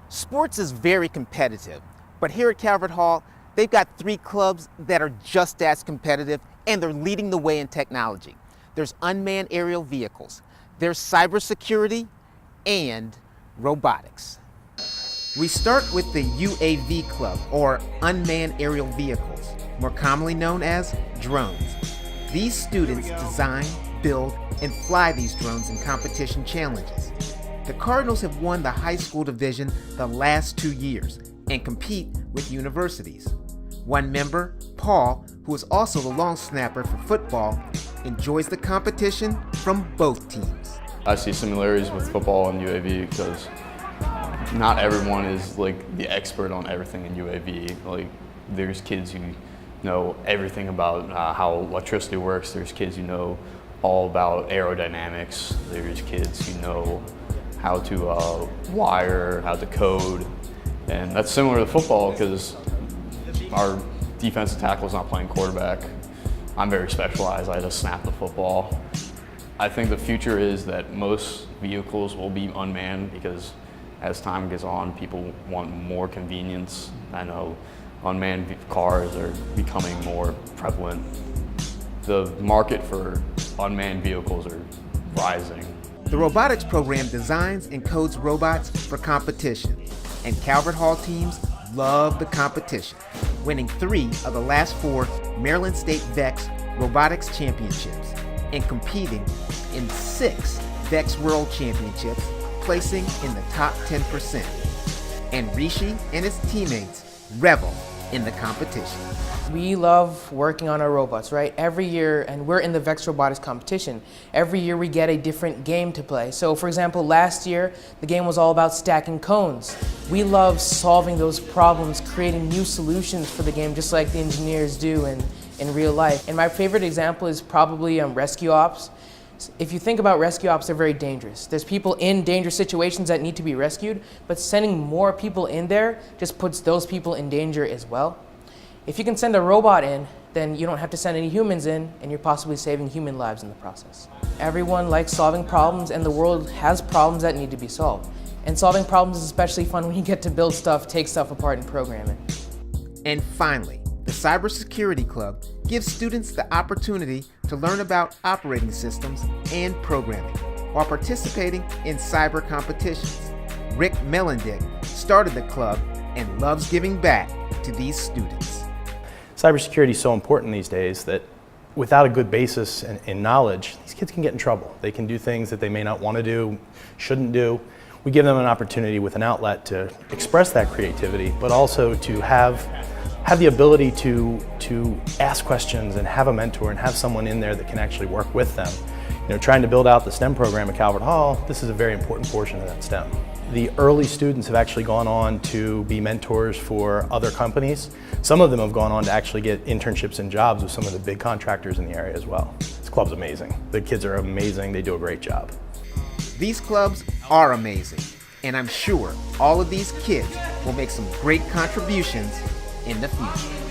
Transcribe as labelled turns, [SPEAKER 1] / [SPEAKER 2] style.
[SPEAKER 1] Sports is very competitive, but here at Calvert Hall, they've got 3 clubs that are just as competitive, and they're leading the way in technology. There's unmanned aerial vehicles, there's cybersecurity, and robotics. We start with the UAV Club, or Unmanned Aerial Vehicles, more commonly known as drones. These students design, build, and fly these drones in competition challenges. The Cardinals have won the high school division the last 2 years and compete with universities. One member, Paul, who is also the long snapper for football, enjoys the competition from both teams.
[SPEAKER 2] I see similarities with football and UAV because not everyone is like the expert on everything in UAV. Like there's kids who know everything about how electricity works. There's kids who know all about aerodynamics. There's kids who know how to wire, how to code. And that's similar to football because our defensive tackle is not playing quarterback. I'm very specialized. I just snap the football. I think the future is that most vehicles will be unmanned because as time goes on, people want more convenience. I know unmanned cars are becoming more prevalent. The market for unmanned vehicles are rising.
[SPEAKER 1] The robotics program designs and codes robots for competition, and Calvert Hall teams love the competition, winning 3 of the last 4 Maryland State Vex Robotics Championships and competing in 6 Vex World Championships, placing in the top 10%. And Rishi and his teammates revel in the competition.
[SPEAKER 3] We love working on our robots, right? Every year, and we're in the Vex Robotics competition, every year we get a different game to play. So for example, last year, the game was all about stacking cones. We love solving those problems, creating new solutions for the game, just like the engineers do in real life. And my favorite example is probably rescue ops. If you think about rescue ops, they're very dangerous. There's people in dangerous situations that need to be rescued, but sending more people in there just puts those people in danger as well. If you can send a robot in, then you don't have to send any humans in, and you're possibly saving human lives in the process. Everyone likes solving problems, and the world has problems that need to be solved. And solving problems is especially fun when you get to build stuff, take stuff apart, and program it.
[SPEAKER 1] And finally, the Cybersecurity Club gives students the opportunity to learn about operating systems and programming while participating in cyber competitions. Rick Mellendick started the club and loves giving back to these students.
[SPEAKER 4] Cybersecurity is so important these days that without a good basis in knowledge, these kids can get in trouble. They can do things that they may not want to do, shouldn't do. We give them an opportunity with an outlet to express that creativity, but also to have the ability to ask questions and have a mentor and have someone in there that can actually work with them. You know, trying to build out the STEM program at Calvert Hall, this is a very important portion of that STEM. The early students have actually gone on to be mentors for other companies. Some of them have gone on to actually get internships and jobs with some of the big contractors in the area as well. This club's amazing. The kids are amazing. They do a great job.
[SPEAKER 1] These clubs are amazing, and I'm sure all of these kids will make some great contributions in the future.